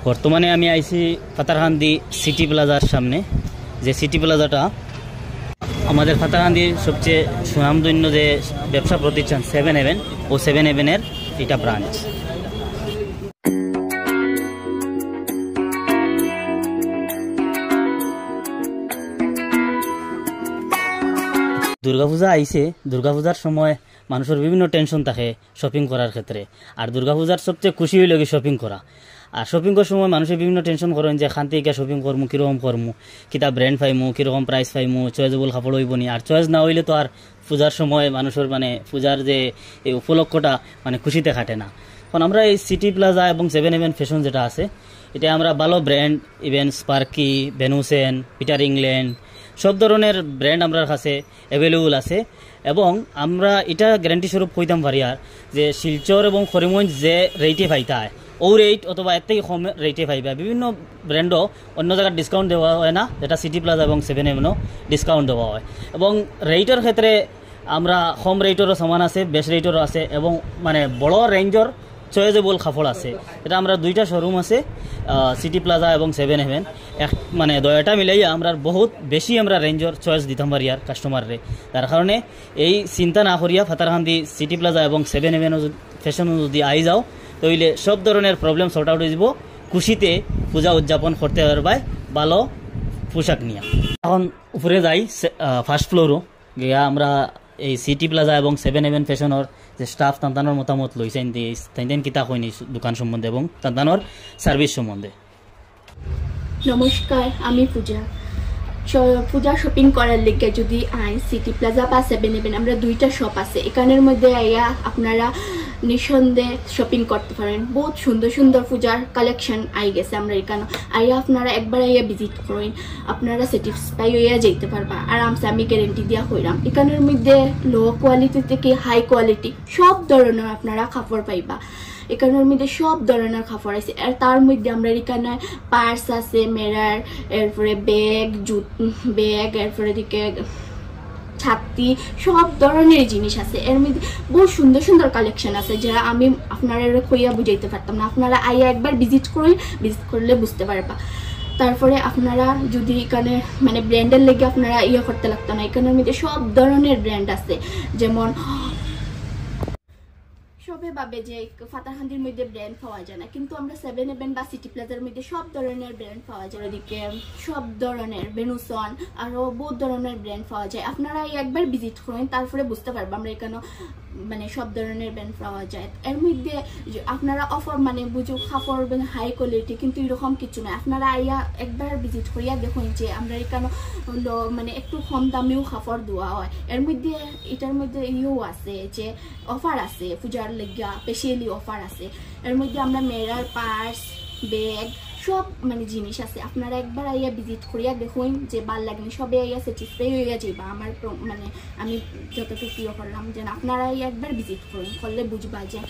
বর্তমানে আমি আইছি পাতারকান্দি সিটি প্লাজার সামনে, যে সিটি প্লাজাটা আমাদের পাতারকান্দির সবচেয়ে সুনামধন্য যে ব্যবসা প্রতিষ্ঠান 7-Eleven ও 7-Eleven-এর এটা ব্রাঞ্চ। দুর্গাপূজা আইছে, দুর্গাপূজার সময় মানুষের বিভিন্ন টেনশন থাকে শপিং করার ক্ষেত্রে, আর দুর্গাপূজার সবচেয়ে খুশি হইল কি শপিং করা। আর শপিং করার সময় মানুষের বিভিন্ন টেনশন করেন যে খান থেকে শপিং করমু, কীরকম করমু, কিতা ব্র্যান্ড পাইমু, কীরকম প্রাইস পাইমু, চয়েসেবল কাপড় হইব নি। আর চয়েস না হইলে তো আর পূজার সময় মানুষের পূজার যে এই উপলক্ষটা খুশিতে কাটে না। এখন আমরা এই সিটি প্লাজা এবং 7-Eleven ফ্যাশন যেটা আছে, এটা আমরা ভালো brand, even Sparky, Van Heusen, Peter England, সব ধরনের ব্র্যান্ড আমার কাছে অ্যাভেলেবল আছে। এবং আমরা এটা গ্যারান্টি স্বরূপ কইতাম পারি আর যে শিলচর এবং করিমগঞ্জ যে রেটে পাইতা হয় ও রেট অথবা এর থেকে কম রেটে পাইবা। বিভিন্ন ব্র্যান্ডও অন্য জায়গায় ডিসকাউন্ট দেওয়া হয় না, যেটা সিটি প্লাজা এবং 7-Eleven-ও ডিসকাউন্ট দেওয়া হয়। এবং রেটের ক্ষেত্রে আমরা কম রেটেরও সমান আছে, বেশ রেটেরও আছে, এবং বড় রেঞ্জর চয়েজেবল কাপড় আছে। এটা আমরা দুইটা শোরুম আছে, সিটি প্লাজা এবং 7-Eleven, দয়টা মিলাইয়া আমরা বহুত বেশি আমরা রেঞ্জর চয়েস দিতাম পারি আর কাস্টমাররে। তার কারণে এই চিন্তা না করিয়া পাতারকান্দি সিটি প্লাজা এবং 7-Eleven ফ্যাশন যদি আই যাও, তাইলে সব ধরনের প্রবলেম সর্ট আউট হয়ে যাব, খুশিতে পূজা উদযাপন করতে পারবাই ভালো পোশাক নিয়ে। এখন উপরে যাই ফার্স্ট ফ্লোরও গিয়া আমরা এই সিটি প্লাজা এবং 7-Eleven ফ্যাশনের যে স্টাফ তান্তানোর মতামত লইছেন, তাইতেন কিতা কইনি দোকান সম্বন্ধে এবং তান্তানোর সার্ভিস সম্বন্ধে। নমস্কার, আমি পূজা শপিং করার লিগে যদি আই সিটি প্লাজা বা 7-Eleven, আমরা দুইটা শপ আছে এখানের মধ্যে আইয়া আপনারা নিঃসন্দেহে শপিং করতে পারেন। বহুত সুন্দর সুন্দর পূজার কালেকশন আই গেছে আমরা এখানে। আইয়া আপনারা একবার আইয়া ভিজিট করেন, আপনারা স্যাটিসফাই হইয়া যেতে পারবা আরামসে। আমি গ্যারেন্টি দিয়া কইরাম এখানের মধ্যে লো কোয়ালিটি থেকে হাই কোয়ালিটি সব ধরনের আপনারা কাপড় পাইবা। এখানের মধ্যে সব ধরনের কাপড় আছে। আর তার মধ্যে আমরা এখানে পার্স আছে, মেরার, এরপরে ব্যাগ, এরপরে দিকে ছাতি, সব ধরনের জিনিস আছে। এর মধ্যে বহু সুন্দর সুন্দর কালেকশন আছে, যারা আমি আপনারা কইয়া বুঝাইতে পারতাম না। আপনারা আইয়া একবার ভিজিট করলে বুঝতে পারবা। তারপরে আপনারা যদি এখানে ব্র্যান্ডের লেগে আপনারা করতে লাগতো না। এখানের মধ্যে সব ধরনের ব্র্যান্ড আছে, যেমন সবে ভাবে যে পাতারকান্দির মধ্যে ব্র্যান্ড পাওয়া যায় না, কিন্তু আমরা 7-Eleven বা সিটি প্লাজার মধ্যে সব ধরনের ব্র্যান্ড পাওয়া যায়। ওদিকে সব ধরনের ভেনুসন আরো বহুত ধরনের ব্র্যান্ড পাওয়া যায়। আপনারা একবার ভিজিট করেন, তারপরে বুঝতে পারবেন আমরা এখানে সব ধরনের ব্র্যান্ড পাওয়া যায়। এর মধ্যে আপনারা অফার বুঝো কাপড় হাই কোয়ালিটি, কিন্তু এরকম কিছু নয়। আপনারা আইয়া একবার ভিজিট করিয়া দেখুন যে আমরা এখানে একটু কম দামেও কাপড় দেওয়া হয়। এর মধ্যে এটার মধ্যে আছে যে অফার আছে, পূজার লেগা স্পেশালি অফার আছে। এর মধ্যে আমরা মেরার, পার্স, ব্যাগ সব জিনিস আছে। আপনারা একবার আইয়া ভিজিট করিয়া দেখুন যে ভাল লাগেনি, সবে আইয়া স্যাটিসফাই হইয়া যাইবা। আমার আমি যতটুকু করলাম, যেন আপনারা একবার ভিজিট করুন, করলে বুঝবা যে